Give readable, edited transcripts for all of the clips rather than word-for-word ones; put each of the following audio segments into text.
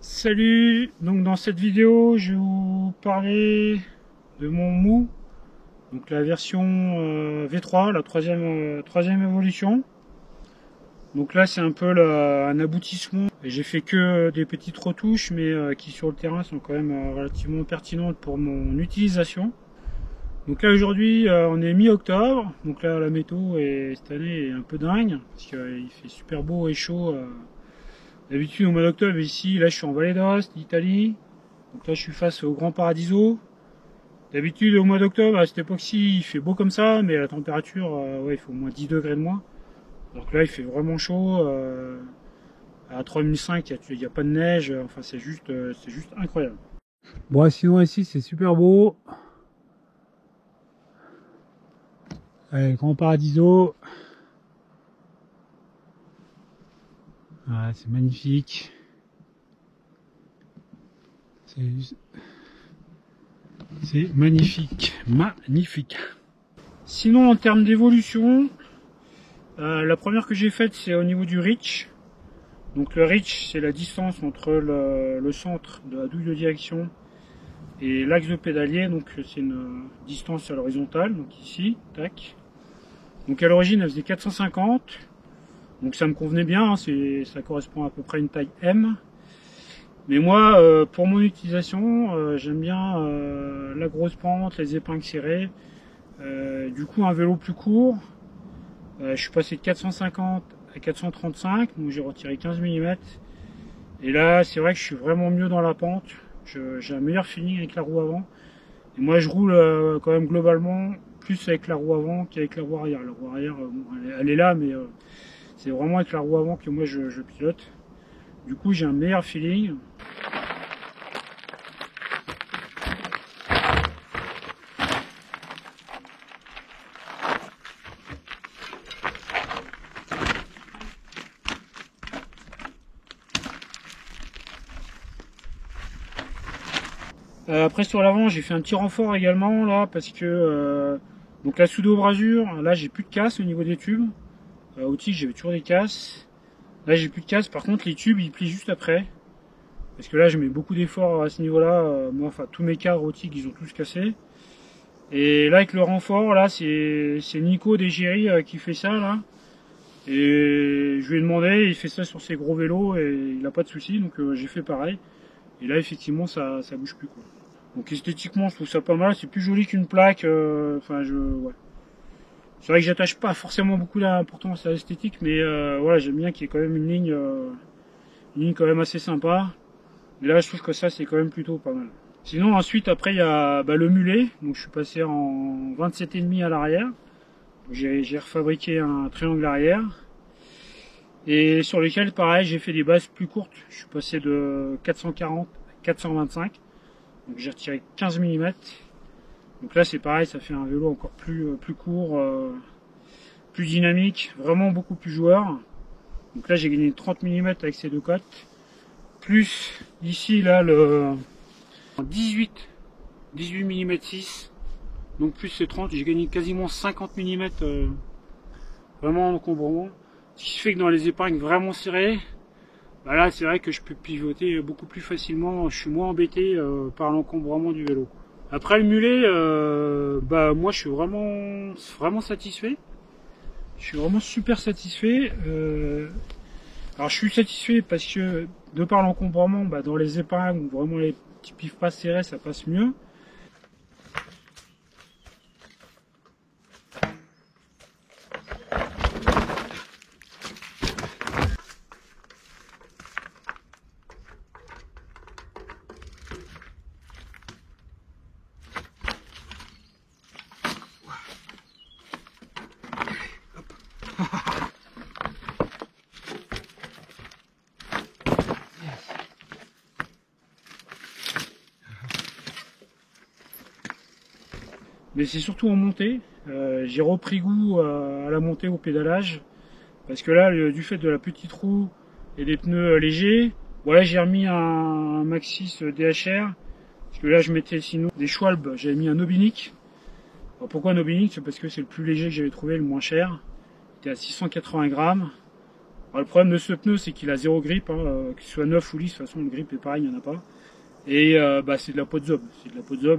Salut, donc dans cette vidéo je vais vous parler de mon mou, donc la version V3, la troisième évolution. Donc là c'est un peu un aboutissement, j'ai fait que des petites retouches mais qui sur le terrain sont quand même relativement pertinentes pour mon utilisation. Donc là aujourd'hui on est mi-octobre, donc là la météo cette année est un peu dingue, parce qu'il fait super beau et chaud. D'habitude au mois d'octobre ici, là je suis en Vallée d'Aoste, d'Italie, donc là je suis face au Grand Paradiso. D'habitude au mois d'octobre à cette époque-ci il fait beau comme ça, mais la température, ouais, il faut au moins 10 degrés de moins. Donc là il fait vraiment chaud, à 3005 il n'y a pas de neige, enfin c'est juste incroyable. Bon sinon ici c'est super beau. Allez, Grand Paradiso. Voilà, c'est magnifique. C'est magnifique, magnifique. Sinon en termes d'évolution, la première que j'ai faite c'est au niveau du reach. Donc le reach c'est la distance entre le centre de la douille de direction et l'axe de pédalier. Donc c'est une distance à l'horizontale, donc ici, tac. Donc à l'origine elle faisait 450, donc ça me convenait bien, hein, ça correspond à peu près à une taille M. Mais moi, pour mon utilisation, j'aime bien la grosse pente, les épingles serrées. Du coup, un vélo plus court. Je suis passé de 450 à 435, donc j'ai retiré 15 mm. Et là, c'est vrai que je suis vraiment mieux dans la pente. J'ai un meilleur feeling avec la roue avant. Et moi, je roule quand même globalement plus avec la roue avant qu'avec la roue arrière. La roue arrière, bon, elle est là, mais c'est vraiment avec la roue avant que moi je pilote. Du coup, j'ai un meilleur feeling. Après sur l'avant j'ai fait un petit renfort également là parce que donc la pseudo-brasure, là j'ai plus de casse au niveau des tubes. Au tic j'avais toujours des casses. Là j'ai plus de casse, par contre les tubes ils plient juste après. Parce que là je mets beaucoup d'efforts à ce niveau là. Moi enfin tous mes cadres au tic ils ont tous cassé. Et là avec le renfort là c'est Nico d'Egérie qui fait ça là. Et je lui ai demandé, il fait ça sur ses gros vélos et il n'a pas de soucis, donc j'ai fait pareil. Et là effectivement ça bouge plus quoi. Donc esthétiquement je trouve ça pas mal, c'est plus joli qu'une plaque, enfin ouais. C'est vrai que j'attache pas forcément beaucoup d'importance à l'esthétique, mais voilà, j'aime bien qu'il y ait quand même une ligne quand même assez sympa. Et là je trouve que ça c'est quand même plutôt pas mal. Sinon ensuite après il y a le mulet, donc je suis passé en 27,5 à l'arrière. J'ai refabriqué un triangle arrière. Et sur lequel pareil j'ai fait des bases plus courtes, je suis passé de 440 à 425. Donc j'ai retiré 15 mm. Donc là c'est pareil, ça fait un vélo encore plus court, plus dynamique, vraiment beaucoup plus joueur. Donc là j'ai gagné 30 mm avec ces deux côtes. Plus ici là le 18 mm 6. Donc plus ces 30, j'ai gagné quasiment 50 mm vraiment en encombrement. Ce qui fait que dans les épingles vraiment serrées, bah là c'est vrai que je peux pivoter beaucoup plus facilement, je suis moins embêté par l'encombrement du vélo. Après le mulet, bah moi je suis vraiment satisfait. Je suis vraiment super satisfait. Alors je suis satisfait parce que de par l'encombrement, bah, dans les épingles où vraiment les petits pifs pas serrés ça passe mieux. Mais c'est surtout en montée. J'ai repris goût à la montée, au pédalage. Parce que là, du fait de la petite roue et des pneus légers, voilà, j'ai remis un Maxxis DHR. Parce que là, je mettais sinon des Schwalbe, j'avais mis un Obinic. Alors pourquoi un Obinic? C'est parce que c'est le plus léger que j'avais trouvé, le moins cher. Il était à 680 grammes. Alors, le problème de ce pneu, c'est qu'il a zéro grip, hein, qu'il soit neuf ou lisse, de toute façon le grip est pareil, il n'y en a pas. Et c'est de la peau de zob,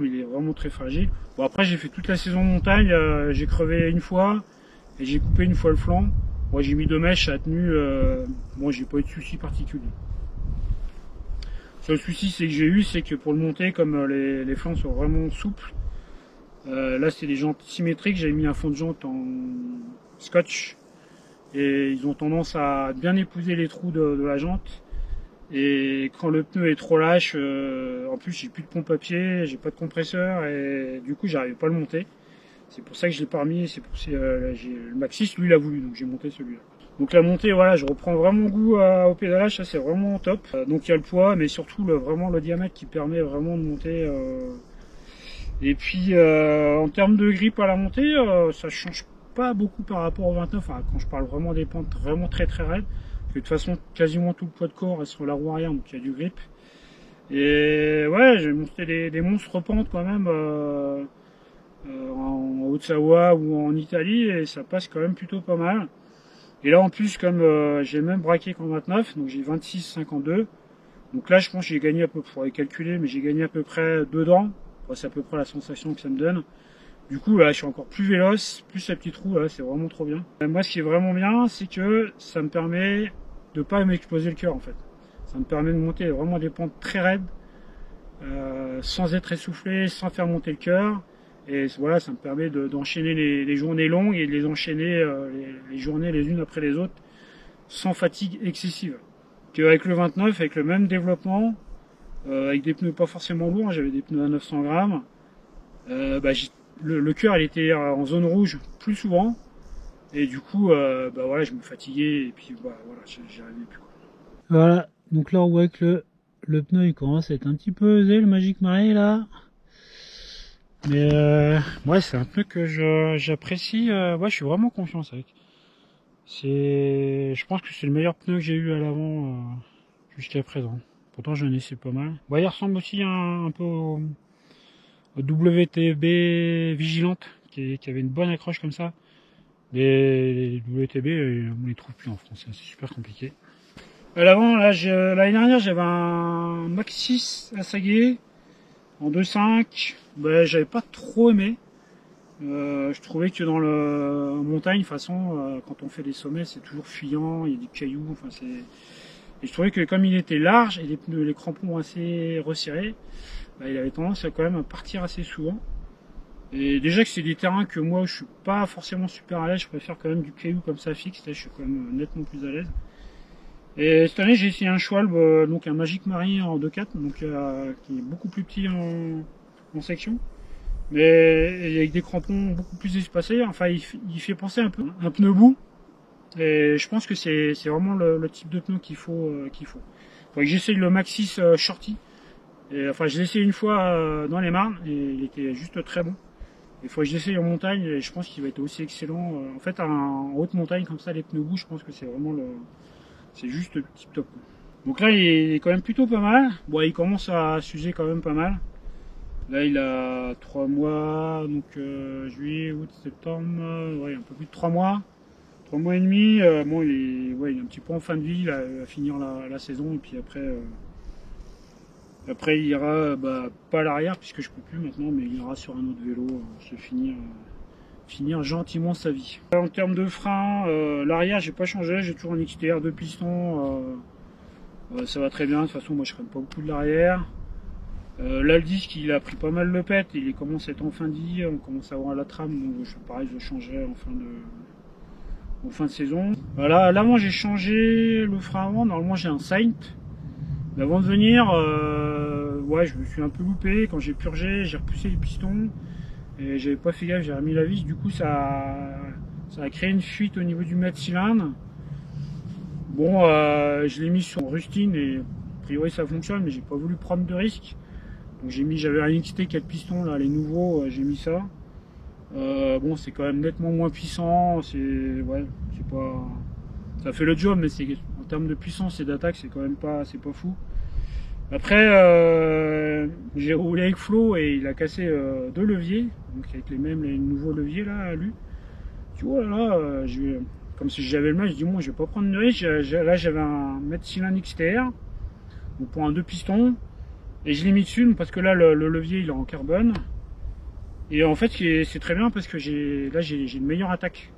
il est vraiment très fragile. Bon, après j'ai fait toute la saison montagne, j'ai crevé une fois et j'ai coupé une fois le flanc. Moi j'ai mis 2 mèches, ça a tenu, moi j'ai pas eu de soucis particuliers. Le seul souci c'est que pour le monter, comme les flancs sont vraiment souples, là c'est des jantes symétriques, j'avais mis un fond de jante en scotch et ils ont tendance à bien épouser les trous de la jante. Et quand le pneu est trop lâche, en plus j'ai plus de pompe à pied, j'ai pas de compresseur et du coup j'arrivais pas à le monter. C'est pour ça que je l'ai pas remis, c'est pour ça le Maxxis lui l'a voulu, donc j'ai monté celui-là. Donc la montée, voilà, je reprends vraiment goût au pédalage, ça c'est vraiment top. Donc il y a le poids, mais surtout vraiment le diamètre qui permet vraiment de monter. Et puis en termes de grip à la montée, ça change pas beaucoup par rapport au 29, enfin, quand je parle vraiment des pentes vraiment très raides. De toute façon, quasiment tout le poids de corps est sur la roue arrière, donc il y a du grip. Et ouais, j'ai monté des monstres pentes quand même en Haute-Savoie ou en Italie, et ça passe quand même plutôt pas mal. Et là en plus, comme j'ai le même braquet qu'en 29, donc j'ai 26,52. Donc là je pense que j'ai gagné à peu près, il faudrait calculer, mais j'ai gagné à peu près 2 dents. C'est à peu près la sensation que ça me donne. Du coup, là, je suis encore plus véloce, plus la petite roue, c'est vraiment trop bien. Moi, ce qui est vraiment bien, c'est que ça me permet de pas m'exploser le cœur, en fait. Ça me permet de monter vraiment des pentes très raides, sans être essoufflé, sans faire monter le cœur. Et voilà, ça me permet d'enchaîner les journées longues et de les enchaîner les journées les unes après les autres, sans fatigue excessive. Qu'avec le 29, avec le même développement, avec des pneus pas forcément lourds, j'avais des pneus à 900 grammes, le cœur il était en zone rouge plus souvent et du coup voilà, je me fatiguais et puis voilà, j'y arrivais plus quoi. Voilà, donc là on voit que le pneu il commence à être un petit peu usé, le Magic Mary là, mais ouais, c'est un pneu que j'apprécie, ouais, je suis vraiment confiant avec. Je pense que c'est le meilleur pneu que j'ai eu à l'avant jusqu'à présent. Pourtant j'en ai essayé pas mal. Ouais, il ressemble aussi un peu au WTB Vigilante qui avait une bonne accroche comme ça. Les WTB on les trouve plus en France, c'est super compliqué. À l'avant, là, l'année dernière j'avais un Maxxis Assagué en 2.5, j'avais pas trop aimé. Je trouvais que dans en montagne, de toute façon, quand on fait des sommets, c'est toujours fuyant, il y a des cailloux, enfin et je trouvais que comme il était large et les crampons assez resserrés, il avait tendance à quand même à partir assez souvent. Et déjà que c'est des terrains que moi je suis pas forcément super à l'aise, je préfère quand même du caillou comme ça fixe, là je suis quand même nettement plus à l'aise. Et cette année j'ai essayé un Schwalbe, donc un Magic Mary en 2.4, donc qui est beaucoup plus petit en section, mais avec des crampons beaucoup plus espacés. Enfin il fait penser un peu à un pneu bout, et je pense que c'est vraiment le type de pneu qu'il faut. Faudrait que j'essaye le Maxxis Shorty. Et, enfin, je l'ai essayé une fois dans les Marnes et il était juste très bon. Il faut que je l'essaye en montagne et je pense qu'il va être aussi excellent. En fait, en haute montagne comme ça, les pneus bout, je pense que c'est vraiment c'est juste tip top. Donc là, il est quand même plutôt pas mal. Bon, il commence à s'user quand même pas mal. Là, il a 3 mois, donc juillet, août, septembre, ouais, un peu plus de 3 mois. 3 mois et demi. Bon, il est un petit peu en fin de vie, là, il va finir la saison et puis après il ira pas à l'arrière puisque je peux plus maintenant, mais il ira sur un autre vélo, se finir gentiment sa vie. En termes de frein, l'arrière j'ai pas changé, j'ai toujours un XTR 2 pistons, ça va très bien, de toute façon moi je freine pas beaucoup de l'arrière. Là le disque il a pris pas mal le pet, il commence à être en fin de vie, on commence à avoir la trame, donc pareil je changerai en fin de saison. Voilà, l'avant j'ai changé le frein avant, normalement j'ai un Saint. Mais avant de venir, ouais, je me suis un peu loupé. Quand j'ai purgé, j'ai repoussé les pistons et j'avais pas fait gaffe, j'ai remis la vis. Du coup, ça a créé une fuite au niveau du mètre cylindre. Bon, je l'ai mis sur rustine et a priori ça fonctionne, mais j'ai pas voulu prendre de risque. Donc j'avais un XT 4 pistons là, les nouveaux, j'ai mis ça. Bon, c'est quand même nettement moins puissant. Ouais, c'est pas, ça fait le job, mais en termes de puissance et d'attaque, c'est quand même pas fou. Après, j'ai roulé avec Flo et il a cassé 2 leviers, donc avec les nouveaux leviers là, lui. Tu vois là, comme si j'avais le mal, je dis moi je vais pas prendre de risque. Là j'avais un mètre cylindre XTR, donc pour un 2 pistons, et je l'ai mis dessus parce que là le levier il est en carbone. Et en fait c'est très bien parce que j'ai une meilleure attaque.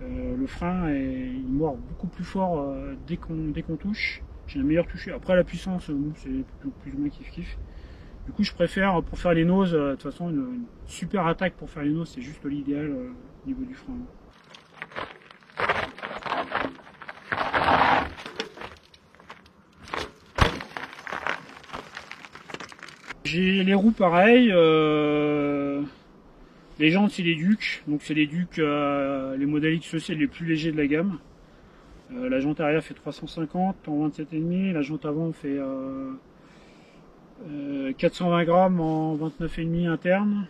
Le frein il mord beaucoup plus fort dès qu'on touche. J'ai une meilleure touche. Après la puissance, c'est plus ou moins kiff. Du coup je préfère pour faire les noses, de toute façon une super attaque pour faire les noses, c'est juste l'idéal au niveau du frein. J'ai les roues pareilles, les jantes c'est les Duc, donc c'est les Duc, les modèles XEC les plus légers de la gamme. La jante arrière fait 350 en 27,5, la jante avant fait 420 grammes en 29,5 interne.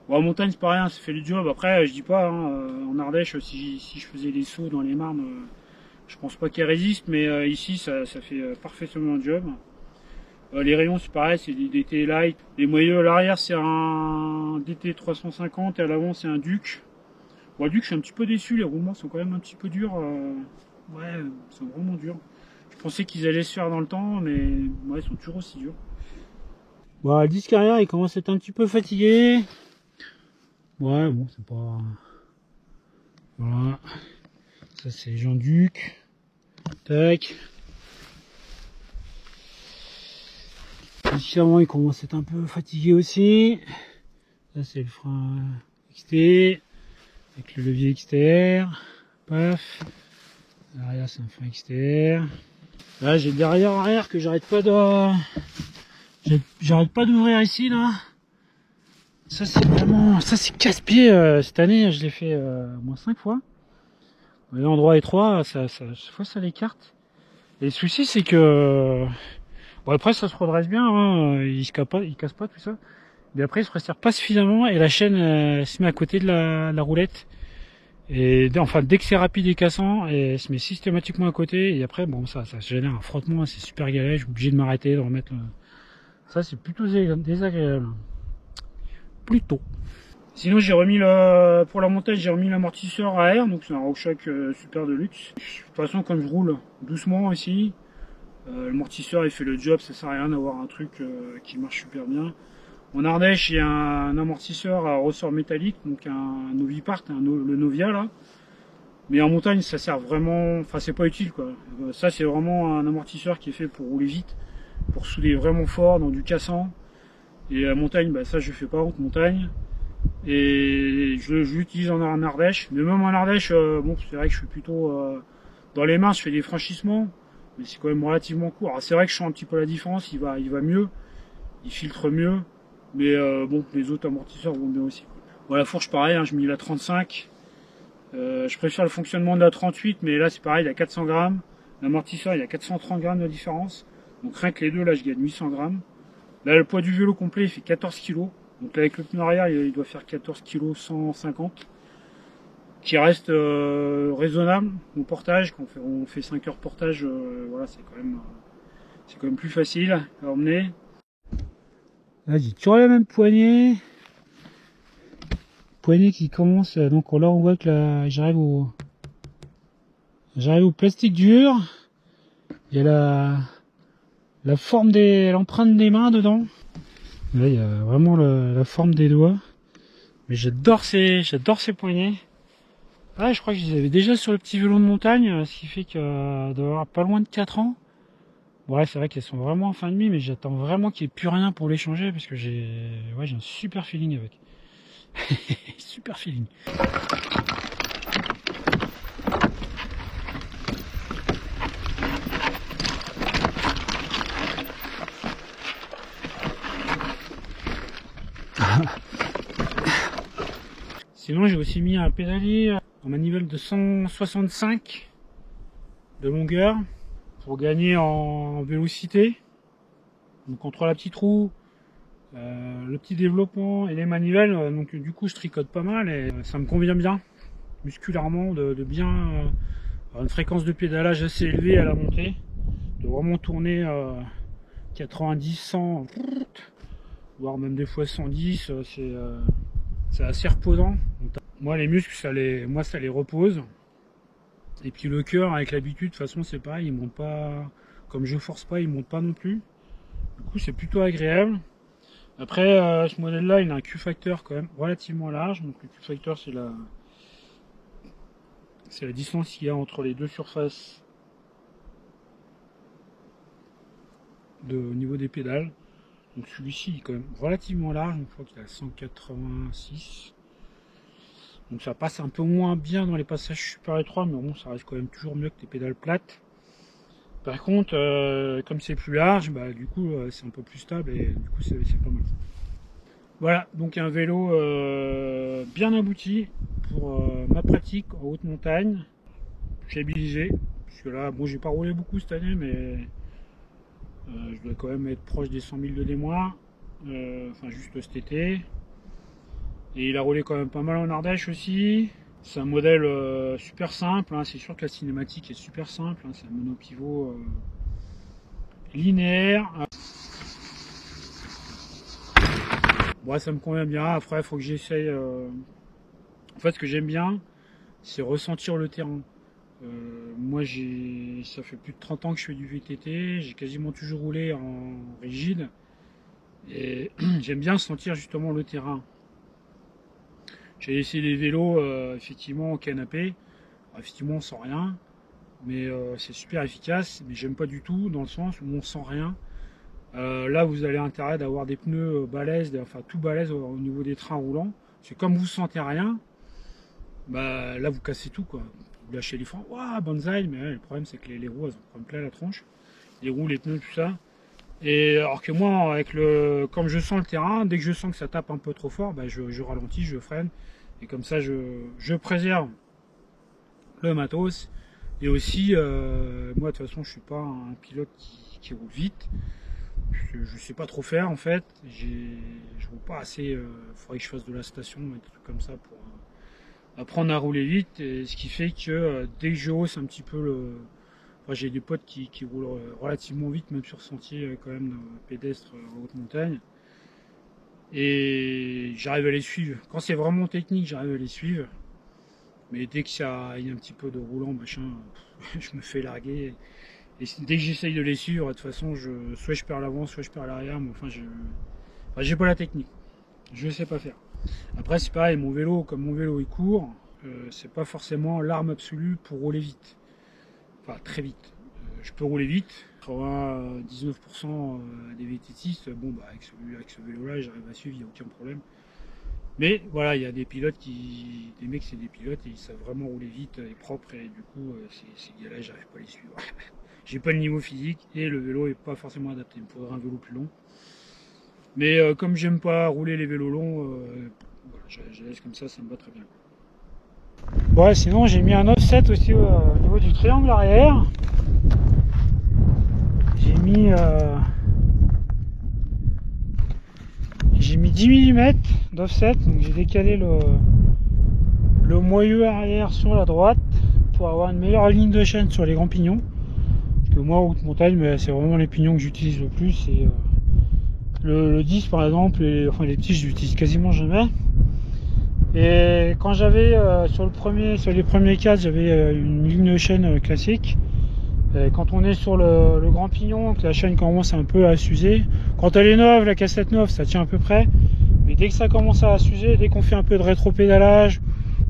Bon, en montagne c'est pareil, ça fait le job. Après je dis pas, en Ardèche si je faisais des sauts dans les marnes, je pense pas qu'elle résiste, mais ici ça fait parfaitement le job. Les rayons c'est pareil, c'est des DT light. Les moyeux à l'arrière c'est un DT 350 et à l'avant c'est un Duc. Bon, le Duc je suis un petit peu déçu, les roulements sont quand même un petit peu durs. Ouais, ils sont vraiment durs. Je pensais qu'ils allaient se faire dans le temps, mais ouais, ils sont toujours aussi durs. Bon, le disque arrière il commence à être un petit peu fatigué. Ouais, bon, c'est pas... Voilà. Ça c'est Jean Duc. Tac. Avant il commence à être un peu fatigué aussi. Ça c'est le frein XT avec le levier XTR. Paf. L'arrière c'est un frein XTR. Là j'ai le derrière arrière que j'arrête pas d'ouvrir ici là. Ça c'est vraiment, ça c'est casse-pied. Cette année je l'ai fait moins 5 fois. L'endroit étroit, chaque fois ça l'écarte. Et le souci c'est que bon, après ça se redresse bien, hein, il casse pas tout ça. Mais après il se resserre pas suffisamment et la chaîne se met à côté de la roulette. Et enfin dès que c'est rapide et cassant, elle se met systématiquement à côté. Et après bon ça génère un frottement, c'est super galère. Je suis obligé de m'arrêter, de remettre. Ça c'est plutôt désagréable. Plutôt. Sinon j'ai remis pour la montagne, j'ai remis l'amortisseur à air, donc c'est un RockShox super de luxe. De toute façon comme je roule doucement ici, l'amortisseur il fait le job, ça sert à rien d'avoir un truc qui marche super bien. En Ardèche il y a un amortisseur à ressort métallique, donc un Novipart, le Novia là. Mais en montagne ça sert vraiment, enfin c'est pas utile quoi. Ça c'est vraiment un amortisseur qui est fait pour rouler vite, pour souder vraiment fort dans du cassant. Et à montagne, bah ça je fais pas haute montagne. Et je l'utilise en Ardèche. Mais même en Ardèche, bon c'est vrai que je suis plutôt dans les mains, je fais des franchissements, mais c'est quand même relativement court. Alors c'est vrai que je sens un petit peu la différence, il va mieux, il filtre mieux, mais bon les autres amortisseurs vont bien aussi. Bon la fourche pareil, hein, je mets la 35. Je préfère le fonctionnement de la 38, mais là c'est pareil, il a 400 grammes. L'amortisseur il a 430 grammes de différence. Donc rien que les deux là je gagne 800 grammes. Là, le poids du vélo complet, il fait 14 kg. Donc avec le pneu arrière, il doit faire 14 kg 150. Qui reste raisonnable au portage. Quand on fait 5 heures portage, voilà, c'est quand même plus facile à emmener. Là, j'ai toujours la même poignée. Poignée qui commence, donc là on voit que là, j'arrive au plastique dur. Il y a la forme l'empreinte des mains dedans. Là, il y a vraiment la forme des doigts. Mais j'adore ces poignées. Ah, je crois que je les avais déjà sur le petit vélo de montagne, ce qui fait que d'avoir pas loin de 4 ans. Bon, ouais, c'est vrai qu'elles sont vraiment en fin de vie, mais j'attends vraiment qu'il n'y ait plus rien pour les changer parce que j'ai un super feeling avec. Super feeling. Sinon j'ai aussi mis un pédalier en manivelle de 165 de longueur pour gagner en vélocité. Donc entre la petite roue, le petit développement et les manivelles, donc du coup je tricote pas mal et ça me convient bien musculairement de bien avoir une fréquence de pédalage assez élevée à la montée, de vraiment tourner 90, 100, voire même des fois 110, c'est assez reposant. Donc, moi les muscles ça les repose. Et puis le cœur, avec l'habitude, de toute façon c'est pareil, il monte pas, comme je force pas, il monte pas non plus. Du coup c'est plutôt agréable. Après ce modèle là il a un Q-factor quand même relativement large, donc le Q-factor c'est la distance qu'il y a entre les deux surfaces au niveau des pédales. Donc celui-ci il est quand même relativement large, je crois qu'il a 186. Donc ça passe un peu moins bien dans les passages super étroits, mais bon ça reste quand même toujours mieux que des pédales plates. Par contre, comme c'est plus large, bah, du coup c'est un peu plus stable et du coup c'est pas mal. Voilà, donc un vélo bien abouti pour ma pratique en haute montagne, fiabilisé, puisque là, bon j'ai pas roulé beaucoup cette année, mais je dois quand même être proche des 100 000 de démois, enfin juste cet été. Et il a roulé quand même pas mal en Ardèche aussi. C'est un modèle super simple, hein. C'est sûr que la cinématique est super simple, hein. C'est un monopivot linéaire. Bon, ça me convient bien. Après, il faut que j'essaye. En fait, ce que j'aime bien, c'est ressentir le terrain. Moi, ça fait plus de 30 ans que je fais du VTT. J'ai quasiment toujours roulé en rigide. Et j'aime bien sentir justement le terrain. J'ai essayé des vélos effectivement au canapé. Alors, effectivement, on sent rien. Mais c'est super efficace. Mais j'aime pas du tout dans le sens où on sent rien. Là, vous avez intérêt d'avoir des pneus balèzes, enfin tout balèze au niveau des trains roulants. C'est comme vous sentez rien, bah là vous cassez tout quoi. Vous lâchez les freins, waouh, bonsaï, mais le problème c'est que les roues elles en prennent plein la tronche. Les roues, les pneus, tout ça. Et alors que moi, comme je sens le terrain, dès que je sens que ça tape un peu trop fort, bah, je ralentis, je freine. Et comme ça, je préserve le matos. Et aussi, moi de toute façon, je suis pas un pilote qui roule vite. Je sais pas trop faire en fait, je roule pas assez, faudrait que je fasse de la station et des trucs comme ça pour apprendre à rouler vite, et ce qui fait que dès que je hausse un petit peu enfin, j'ai des potes qui roulent relativement vite même sur sentier quand même pédestre en haute montagne, et j'arrive à les suivre. Quand c'est vraiment technique j'arrive à les suivre, mais dès qu'il y a un petit peu de roulant machin, je me fais larguer. Et dès que j'essaye de les suivre, de toute façon, soit je perds l'avant, soit je perds l'arrière, mais enfin, j'ai pas la technique. Je sais pas faire. Après, c'est pareil, comme mon vélo est court, c'est pas forcément l'arme absolue pour rouler vite. Enfin, très vite. Je peux rouler vite. 99% des VTTistes, bon, bah, avec ce vélo-là, j'arrive à suivre, il n'y a aucun problème. Mais voilà, il y a des pilotes des mecs, c'est des pilotes et ils savent vraiment rouler vite et propre, et du coup, ces gars-là, j'arrive pas à les suivre. J'ai pas le niveau physique et le vélo est pas forcément adapté. Il me faudrait un vélo plus long. Mais comme j'aime pas rouler les vélos longs, voilà, je laisse comme ça me va très bien. Ouais, sinon j'ai mis un offset aussi au niveau du triangle arrière. J'ai mis 10 mm d'offset, donc j'ai décalé le moyeu arrière sur la droite pour avoir une meilleure ligne de chaîne sur les grands pignons. Parce que moi, haute montagne, c'est vraiment les pignons que j'utilise le plus. Et le 10 par exemple, enfin les petits, je l'utilise quasiment jamais. Et quand j'avais sur les premiers cadres, j'avais une ligne de chaîne classique. Et quand on est sur le grand pignon, que la chaîne commence un peu à s'user, quand elle est neuve, la cassette neuve, ça tient à peu près. Mais dès que ça commence à s'user, dès qu'on fait un peu de rétro-pédalage,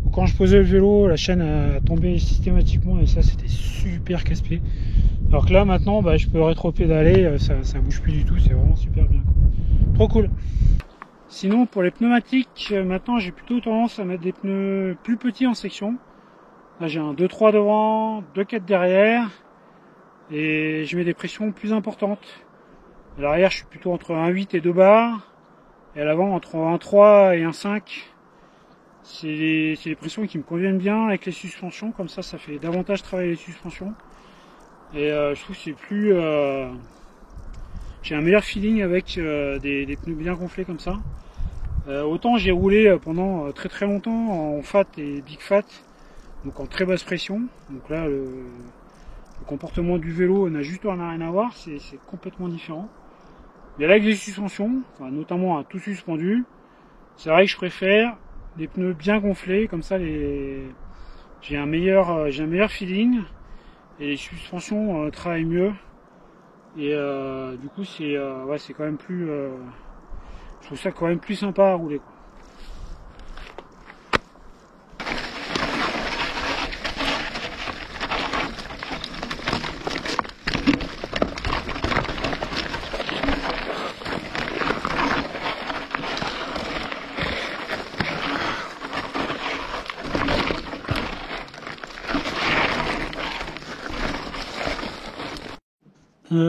ou quand je posais le vélo, la chaîne a tombé systématiquement, et ça c'était super casse-pied. Alors que là maintenant, bah, je peux rétro-pédaler, ça bouge plus du tout, c'est vraiment super bien. Trop cool. Sinon pour les pneumatiques, maintenant j'ai plutôt tendance à mettre des pneus plus petits en section. Là j'ai un 2.3 devant, 2.4 derrière, et je mets des pressions plus importantes. À l'arrière je suis plutôt entre 1.8 et 2 bars, et à l'avant entre 1.3 et 1.5. C'est les pressions qui me conviennent bien avec les suspensions, comme ça fait davantage travailler les suspensions. Et je trouve que c'est plus... j'ai un meilleur feeling avec des pneus bien gonflés comme ça. Autant j'ai roulé pendant très très longtemps en fat et big fat, donc en très basse pression. Donc là le comportement du vélo n'a juste rien à voir, c'est complètement différent. Mais là avec les suspensions, enfin, notamment à tout suspendu, c'est vrai que je préfère des pneus bien gonflés, comme ça j'ai un meilleur feeling et les suspensions travaillent mieux. Et du coup c'est ouais, c'est quand même plus je trouve ça quand même plus sympa à rouler, quoi.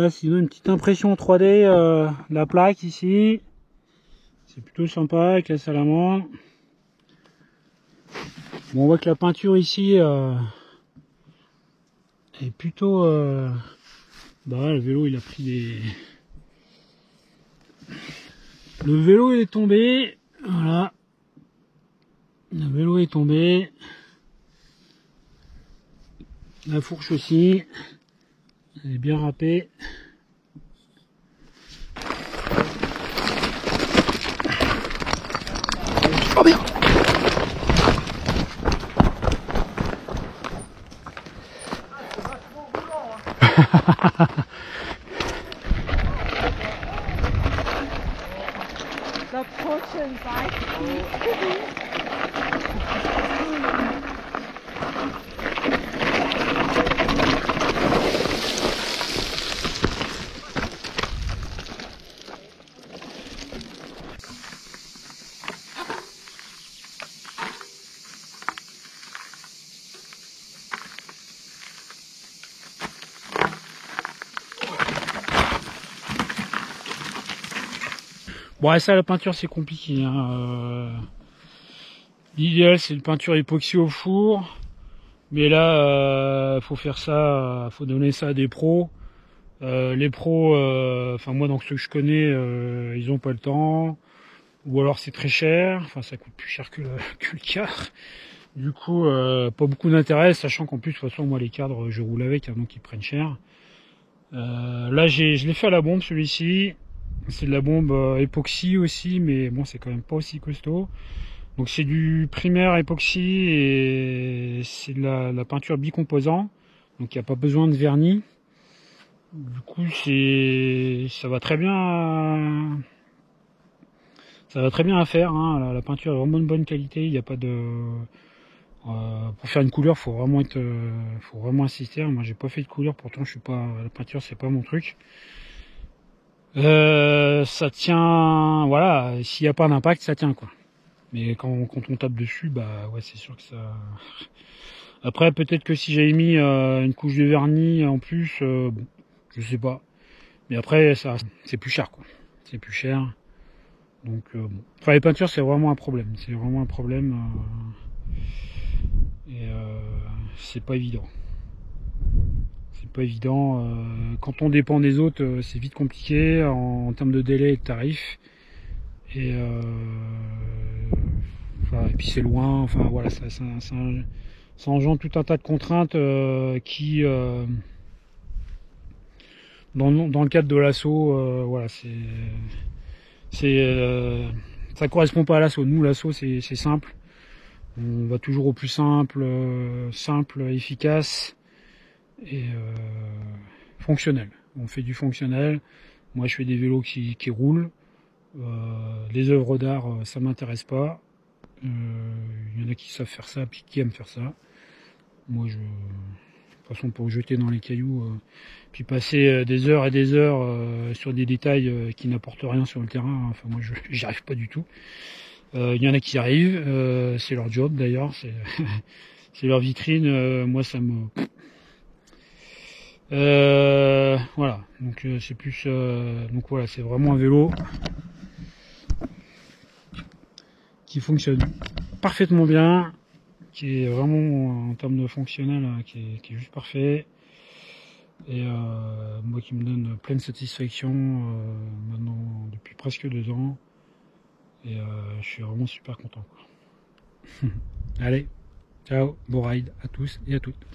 Sinon une petite impression 3D de la plaque ici, c'est plutôt sympa avec la salamandre. Bon, on voit que la peinture ici est plutôt bah, le vélo il a pris des... Le vélo est tombé, voilà, le vélo est tombé, la fourche aussi, elle est bien râpée. Oh merde. The Fortune bike. Bon, et ça, la peinture, c'est compliqué, hein. L'idéal, c'est une peinture époxy au four. Mais là, faut faire ça, faut donner ça à des pros. Les pros, enfin moi, dans ceux que je connais, ils ont pas le temps. Ou alors c'est très cher. Enfin, ça coûte plus cher que le quart. Du coup, pas beaucoup d'intérêt, sachant qu'en plus, de toute façon, moi, les cadres, je roule avec, hein, donc ils prennent cher. Là, je l'ai fait à la bombe, celui-ci. C'est de la bombe époxy aussi, mais bon, c'est quand même pas aussi costaud. Donc c'est du primaire époxy et c'est de la peinture bicomposant. Donc il n'y a pas besoin de vernis. Du coup, ça va très bien. Ça va très bien à faire, hein. La peinture est vraiment de bonne qualité. Il n'y a pas de. Pour faire une couleur, faut vraiment insister. Moi, j'ai pas fait de couleur, pourtant je suis pas. La peinture, c'est pas mon truc. Ça tient, voilà, s'il n'y a pas d'impact, ça tient, quoi. Mais quand on tape dessus, bah ouais, c'est sûr que ça... Après, peut-être que si j'avais mis une couche de vernis en plus, bon, je sais pas. Mais après, ça, c'est plus cher, quoi. C'est plus cher. Donc, bon. Enfin, les peintures, c'est vraiment un problème. C'est vraiment un problème. Et c'est pas évident. C'est pas évident. Quand on dépend des autres, c'est vite compliqué en termes de délai et de tarifs. Et, enfin, et puis c'est loin. Enfin voilà, ça engendre tout un tas de contraintes qui, dans le cadre de l'assaut, voilà, ça correspond pas à l'assaut. Nous, l'assaut, c'est simple. On va toujours au plus simple, efficace et fonctionnel. On fait du fonctionnel. Moi, je fais des vélos qui roulent. Les œuvres d'art, ça m'intéresse pas. Il y en a qui savent faire ça, puis qui aiment faire ça. Moi, de toute façon, pour jeter dans les cailloux, puis passer des heures et des heures sur des détails qui n'apportent rien sur le terrain. Enfin, moi, j'y arrive pas du tout. Il y en a qui y arrivent, c'est leur job d'ailleurs, c'est leur vitrine. Moi, ça me voilà, donc c'est plus donc voilà, c'est vraiment un vélo qui fonctionne parfaitement bien, qui est vraiment en termes de fonctionnel, qui est juste parfait, et moi qui me donne pleine satisfaction maintenant depuis presque 2 ans, et je suis vraiment super content, quoi. Allez, ciao, bon ride à tous et à toutes.